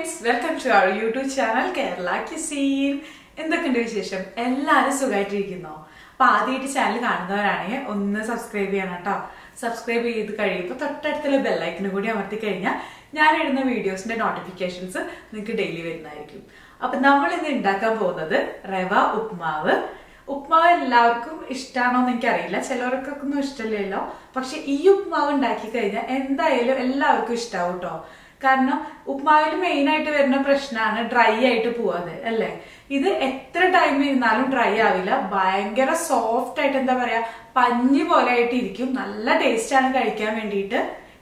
friends, welcome to our YouTube channel keralacuisine. എന്തൊക്കെയുണ്ട് വിശേഷം? എല്ലാവരും സുഖമായിട്ടിരിക്കുന്നോ? അപ്പോൾ ആദ്യമായിട്ട് ചാനൽ കാണുന്നവരാണെങ്കിൽ ഒന്ന് സബ്സ്ക്രൈബ് ചെയ്യണം കേട്ടോ. സബ്സ്ക്രൈബ് ചെയ്ത് കഴിയുമ്പോൾ തൊട്ടടുത്തുള്ള ബെൽ ഐക്കൺ കൂടി അമർത്തി കഴിഞ്ഞാൽ ഞാൻ ഇടുന്ന വീഡിയോസിന്റെ നോട്ടിഫിക്കേഷൻസ് നിങ്ങൾക്ക് ഡെയിലി വരുന്നതായിരിക്കും. അപ്പോൾ നമ്മൾ ഇന്ന് ഉണ്ടാക്കാൻ പോകുന്നത് റവ ഉപ്മാവ്. ഉപ്മാവ് എല്ലാവർക്കും ഇഷ്ടമാണോ എന്ന് എനിക്കറിയില്ല, ചിലവർക്കൊക്കെ ഒന്നും ഇഷ്ടമില്ലല്ലോ. പക്ഷെ ഈ ഉപ്മാവ് ഉണ്ടാക്കി കഴിഞ്ഞാൽ എന്തായാലും എല്ലാവർക്കും ഇഷ്ടാവും കേട്ടോ. കാരണം ഉപ്മാവിൽ മെയിൻ ആയിട്ട് വരുന്ന പ്രശ്നമാണ് ഡ്രൈ ആയിട്ട് പോവാതെ അല്ലേ. ഇത് എത്ര ടൈം ഇരുന്നാലും ഡ്രൈ ആവില്ല, ഭയങ്കര സോഫ്റ്റ് ആയിട്ട് എന്താ പറയാ പഞ്ഞി പോലെ ആയിട്ട് ഇരിക്കും. നല്ല ടേസ്റ്റ് ആണ് കഴിക്കാൻ വേണ്ടിയിട്ട്,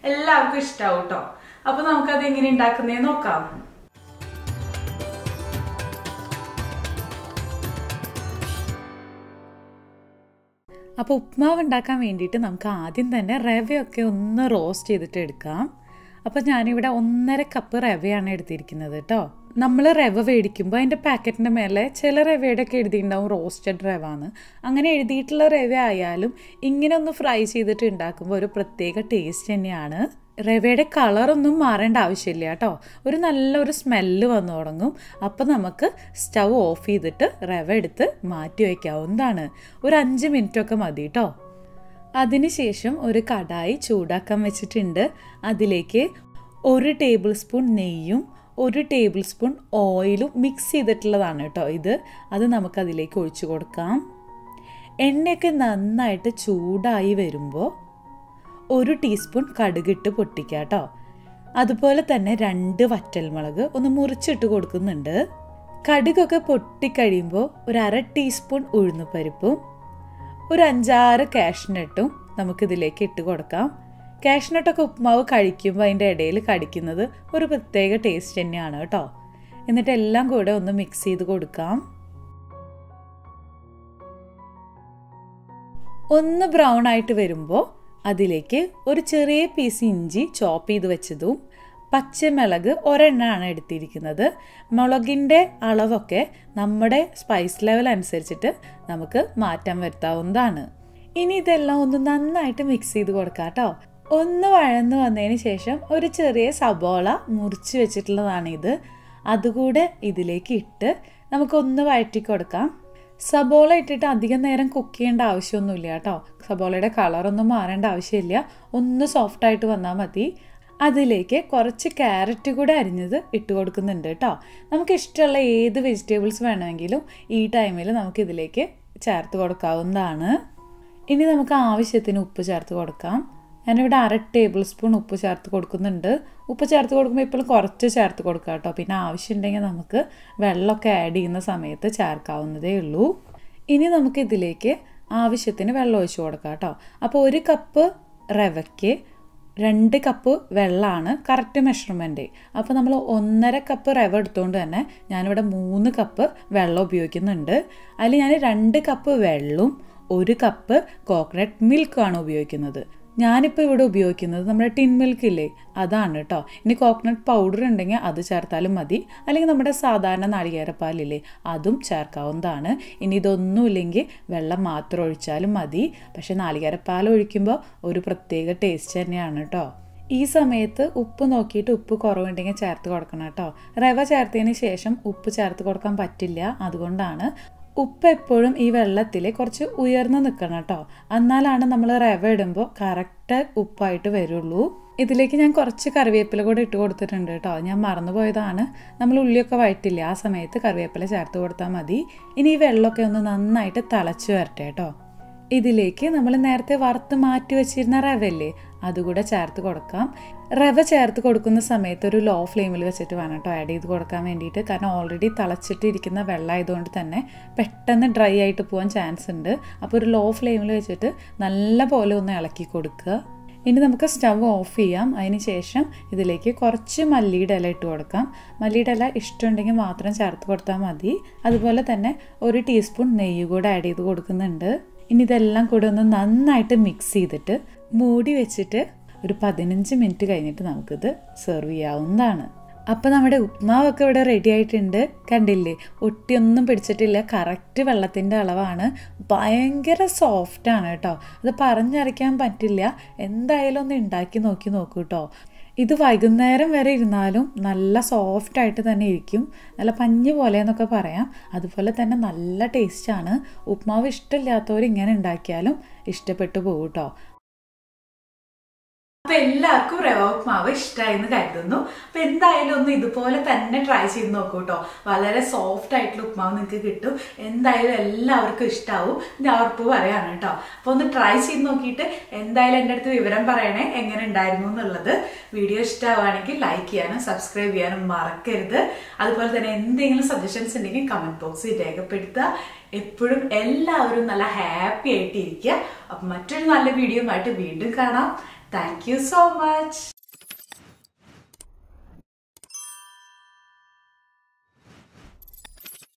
എല്ലാവർക്കും ഇഷ്ടാവും കേട്ടോ. അപ്പൊ നമുക്കത് എങ്ങനെ ഉണ്ടാക്കുന്നേ നോക്കാം. അപ്പോൾ ഉപ്മാവ് ഉണ്ടാക്കാൻ വേണ്ടിയിട്ട് നമുക്ക് ആദ്യം തന്നെ റവയൊക്കെ ഒന്ന് റോസ്റ്റ് ചെയ്തിട്ട് എടുക്കാം. അപ്പോൾ ഞാനിവിടെ 1.5 കപ്പ് റവയാണ് എടുത്തിരിക്കുന്നത് കേട്ടോ. നമ്മൾ റവ മേടിക്കുമ്പോൾ അതിൻ്റെ പാക്കറ്റിൻ്റെ മേലെ ചില റവയുടെ ഒക്കെ എഴുതിയിട്ടുണ്ടാവും റോസ്റ്റഡ് റവ എന്ന്. അങ്ങനെ എഴുതിയിട്ടുള്ള റവ ആയാലും ഇങ്ങനെ ഒന്ന് ഫ്രൈ ചെയ്തിട്ട് ഉണ്ടാക്കുമ്പോൾ ഒരു പ്രത്യേക ടേസ്റ്റ് തന്നെയാണ്. റവയുടെ കളറൊന്നും മാറേണ്ട ആവശ്യമില്ല കേട്ടോ. ഒരു നല്ലൊരു സ്മെല്ല് വന്നു തുടങ്ങും. അപ്പോൾ നമുക്ക് സ്റ്റൗ ഓഫ് ചെയ്തിട്ട് റവ എടുത്ത് മാറ്റി വയ്ക്കാവുന്നതാണ്. ഒരു 5 മിനിറ്റൊക്കെ മതി കേട്ടോ. അതിനുശേഷം ഒരു കടായി ചൂടാക്കാൻ വെച്ചിട്ടുണ്ട്. അതിലേക്ക് 1 ടേബിൾ സ്പൂൺ നെയ്യും 1 ടേബിൾ സ്പൂൺ ഓയിലും മിക്സ് ചെയ്തിട്ടുള്ളതാണ് കേട്ടോ ഇത്. അത് നമുക്കതിലേക്ക് ഒഴിച്ചു കൊടുക്കാം. എണ്ണയൊക്കെ നന്നായിട്ട് ചൂടായി വരുമ്പോൾ 1 ടീസ്പൂൺ കടുകിട്ട് പൊട്ടിക്കുക കേട്ടോ. അതുപോലെ തന്നെ 2 വറ്റൽമുളക് ഒന്ന് മുറിച്ചിട്ട് കൊടുക്കുന്നുണ്ട്. കടുകൊക്കെ പൊട്ടിക്കഴിയുമ്പോൾ ഒരു 1/2 ടീസ്പൂൺ ഉഴുന്നുപരിപ്പും ഒരു 5-6 കാഷ്നട്ടും നമുക്കിതിലേക്ക് ഇട്ട് കൊടുക്കാം. കാഷ്നട്ടൊക്കെ ഉപ്മാവ് കഴിക്കുമ്പോൾ അതിൻ്റെ ഇടയിൽ കടിക്കുന്നത് ഒരു പ്രത്യേക ടേസ്റ്റ് തന്നെയാണ് കേട്ടോ. എന്നിട്ട് എല്ലാം കൂടെ ഒന്ന് മിക്സ് ചെയ്ത് കൊടുക്കാം. ഒന്ന് ബ്രൗൺ ആയിട്ട് വരുമ്പോൾ അതിലേക്ക് ഒരു ചെറിയ പീസ് ഇഞ്ചി ചോപ്പ് ചെയ്ത് വെച്ചതും പച്ചമുളക് 1 എണ്ണമാണ് എടുത്തിരിക്കുന്നത്. മുളകിൻ്റെ അളവൊക്കെ നമ്മുടെ സ്പൈസ് ലെവൽ അനുസരിച്ചിട്ട് നമുക്ക് മാറ്റം വരുത്താവുന്നതാണ്. ഇനി ഇതെല്ലാം ഒന്ന് നന്നായിട്ട് മിക്സ് ചെയ്ത് കൊടുക്കാം കേട്ടോ. ഒന്ന് വഴന്ന് വന്നതിന് ശേഷം ഒരു ചെറിയ സബോള മുറിച്ച് വെച്ചിട്ടുള്ളതാണിത്. അതുകൂടെ ഇതിലേക്ക് ഇട്ട് നമുക്കൊന്ന് വഴറ്റി കൊടുക്കാം. സബോള ഇട്ടിട്ട് അധികം നേരം കുക്ക് ചെയ്യേണ്ട ആവശ്യമൊന്നുമില്ല കേട്ടോ. സബോളയുടെ കളറൊന്നും മാറേണ്ട ആവശ്യമില്ല, ഒന്ന് സോഫ്റ്റായിട്ട് വന്നാൽ മതി. അതിലേക്ക് കുറച്ച് ക്യാരറ്റ് കൂടെ അരിഞ്ഞത് ഇട്ട് കൊടുക്കുന്നുണ്ട് കേട്ടോ. നമുക്ക് ഇഷ്ടമുള്ള ഏത് വെജിറ്റബിൾസ് വേണമെങ്കിലും ഈ ടൈമിൽ നമുക്കിതിലേക്ക് ചേർത്ത് കൊടുക്കാവുന്നതാണ്. ഇനി നമുക്ക് ആവശ്യത്തിന് ഉപ്പ് ചേർത്ത് കൊടുക്കാം. ഞാനിവിടെ 1/2 ടേബിൾ സ്പൂൺ ഉപ്പ് ചേർത്ത് കൊടുക്കുന്നുണ്ട്. ഉപ്പ് ചേർത്ത് കൊടുക്കുമ്പോൾ ഇപ്പോഴും കുറച്ച് ചേർത്ത് കൊടുക്കാം കേട്ടോ. പിന്നെ ആവശ്യമുണ്ടെങ്കിൽ നമുക്ക് വെള്ളമൊക്കെ ആഡ് ചെയ്യുന്ന സമയത്ത് ചേർക്കാവുന്നതേ ഉള്ളൂ. ഇനി നമുക്കിതിലേക്ക് ആവശ്യത്തിന് വെള്ളം ഒഴിച്ച് കൊടുക്കാം കേട്ടോ. അപ്പോൾ 1 കപ്പ് റവയ്ക്ക് 2 കപ്പ് വെള്ളമാണ് കറക്റ്റ് മെഷർമെൻറ്റ്. അപ്പോൾ നമ്മൾ 1.5 കപ്പ് റവ എടുത്തുകൊണ്ട് തന്നെ ഞാനിവിടെ 3 കപ്പ് വെള്ളം ഉപയോഗിക്കുന്നുണ്ട്. അതിൽ ഞാൻ 2 കപ്പ് വെള്ളവും 1 കപ്പ് കോക്കനട്ട് മിൽക്കാണ് ഉപയോഗിക്കുന്നത്. ഞാനിപ്പോൾ ഇവിടെ ഉപയോഗിക്കുന്നത് നമ്മുടെ ടിൻ മിൽക്ക് ഇല്ലേ, അതാണ് കേട്ടോ. ഇനി കോക്കനട്ട് പൗഡർ ഉണ്ടെങ്കിൽ അത് ചേർത്താലും മതി, അല്ലെങ്കിൽ നമ്മുടെ സാധാരണ നാളികേരപ്പാലില്ലേ അതും ചേർക്കാവുന്നതാണ്. ഇനി ഇതൊന്നും ഇല്ലെങ്കിൽ വെള്ളം മാത്രം ഒഴിച്ചാലും മതി. പക്ഷേ നാളികേരപ്പാൽ ഒഴിക്കുമ്പോൾ ഒരു പ്രത്യേക ടേസ്റ്റ് തന്നെയാണ് കേട്ടോ. ഈ സമയത്ത് ഉപ്പ് നോക്കിയിട്ട് ഉപ്പ് കുറവുണ്ടെങ്കിൽ ചേർത്ത് കൊടുക്കണം കേട്ടോ. റവ ചേർത്തതിന് ശേഷം ഉപ്പ് ചേർത്ത് കൊടുക്കാൻ പറ്റില്ല, അതുകൊണ്ടാണ്. ഉപ്പ് എപ്പോഴും ഈ വെള്ളത്തിൽ കുറച്ച് ഉയർന്ന് നിൽക്കണം കേട്ടോ. എന്നാലാണ് നമ്മൾ റവ ഇടുമ്പോൾ കറക്റ്റ് ഉപ്പായിട്ട് വരുള്ളൂ. ഇതിലേക്ക് ഞാൻ കുറച്ച് കറിവേപ്പില കൂടെ ഇട്ട് കൊടുത്തിട്ടുണ്ട് കേട്ടോ. ഞാൻ മറന്നുപോയതാണ്. നമ്മൾ ഉള്ളിയൊക്കെ വഴറ്റില്ല, ആ സമയത്ത് കറിവേപ്പില ചേർത്ത് കൊടുത്താൽ മതി. ഇനി ഈ വെള്ളമൊക്കെ ഒന്ന് നന്നായിട്ട് തിളച്ച് വരട്ടെ കേട്ടോ. ഇതിലേക്ക് നമ്മൾ നേരത്തെ വറുത്ത് മാറ്റി വെച്ചിരുന്ന റവല്ലേ അതുകൂടെ ചേർത്ത് കൊടുക്കാം. റവ ചേർത്ത് കൊടുക്കുന്ന സമയത്ത് ഒരു ലോ ഫ്ലെയിമിൽ വെച്ചിട്ട് വേണം കേട്ടോ ആഡ് ചെയ്ത് കൊടുക്കാൻ വേണ്ടിയിട്ട്. കാരണം ഓൾറെഡി തിളച്ചിട്ടിരിക്കുന്ന വെള്ളം ആയതുകൊണ്ട് തന്നെ പെട്ടെന്ന് ഡ്രൈ ആയിട്ട് പോകാൻ ചാൻസ് ഉണ്ട്. അപ്പോൾ ഒരു ലോ ഫ്ലെയിമിൽ വെച്ചിട്ട് നല്ല പോലെ ഒന്ന് ഇളക്കി കൊടുക്കുക. ഇനി നമുക്ക് സ്റ്റവ് ഓഫ് ചെയ്യാം. അതിന് ശേഷം ഇതിലേക്ക് കുറച്ച് മല്ലിയുടെ ഇല ഇട്ട് കൊടുക്കാം. മല്ലിയുടെ ഇല ഇഷ്ടമുണ്ടെങ്കിൽ മാത്രം ചേർത്ത് കൊടുത്താൽ മതി. അതുപോലെ തന്നെ 1 ടീസ്പൂൺ നെയ്യ് കൂടെ ആഡ് ചെയ്ത് കൊടുക്കുന്നുണ്ട്. ഇനി ഇതെല്ലാം കൂടെ ഒന്ന് നന്നായിട്ട് മിക്സ് ചെയ്തിട്ട് മൂടി വെച്ചിട്ട് ഒരു 15 മിനിറ്റ് കഴിഞ്ഞിട്ട് നമുക്കിത് സെർവ് ചെയ്യാവുന്നതാണ്. അപ്പോൾ നമ്മുടെ ഉപ്മാവൊക്കെ ഇവിടെ റെഡി ആയിട്ടുണ്ട്. കണ്ടില്ലേ, ഒട്ടിയൊന്നും പിടിച്ചിട്ടില്ല, കറക്റ്റ് വെള്ളത്തിൻ്റെ അളവാണ്. ഭയങ്കര സോഫ്റ്റാണ് കേട്ടോ. അത് പറഞ്ഞറിയിക്കാൻ പറ്റില്ല. എന്തായാലും ഒന്ന് ഉണ്ടാക്കി നോക്കൂ കേട്ടോ. ഇത് വൈകുന്നേരം വരെ ഇരുന്നാലും നല്ല സോഫ്റ്റായിട്ട് തന്നെ ഇരിക്കും, നല്ല പഞ്ഞ് പോലെ എന്നൊക്കെ പറയാം. അതുപോലെ തന്നെ നല്ല ടേസ്റ്റാണ്. ഉപ്മാവ് ഇഷ്ടമില്ലാത്തവർ ഇങ്ങനെ ഉണ്ടാക്കിയാലും ഇഷ്ടപ്പെട്ടു പോകും കേട്ടോ. അപ്പോൾ എല്ലാവർക്കും റവ ഉപ്മാവ് ഇഷ്ടമായി എന്ന് കരുതുന്നു. അപ്പോൾ എന്തായാലും ഒന്ന് ഇതുപോലെ തന്നെ ട്രൈ ചെയ്ത് നോക്കൂ കേട്ടോ. വളരെ സോഫ്റ്റ് ആയിട്ടുള്ള ഉപ്മാവ് നിങ്ങൾക്ക് കിട്ടും. എന്തായാലും എല്ലാവർക്കും ഇഷ്ടമാവും, ഞാൻ ഉറപ്പ് പറയാണ് കേട്ടോ. അപ്പോൾ ഒന്ന് ട്രൈ ചെയ്ത് നോക്കിയിട്ട് എന്തായാലും എൻ്റെ അടുത്ത് വിവരം പറയണേ എങ്ങനെ ഉണ്ടായിരുന്നു എന്നുള്ളത്. വീഡിയോ ഇഷ്ടമാവുകയാണെങ്കിൽ ലൈക്ക് ചെയ്യാനും സബ്സ്ക്രൈബ് ചെയ്യാനും മറക്കരുത്. അതുപോലെ തന്നെ എന്തെങ്കിലും സജഷൻസ് ഉണ്ടെങ്കിൽ കമൻറ്റ് ബോക്സിൽ രേഖപ്പെടുത്തുക. എപ്പോഴും എല്ലാവരും നല്ല ഹാപ്പി ആയിട്ട് ഇരിക്കുക. അപ്പം മറ്റൊരു നല്ല വീഡിയോ ആയിട്ട് വീണ്ടും കാണാം. Thank you so much.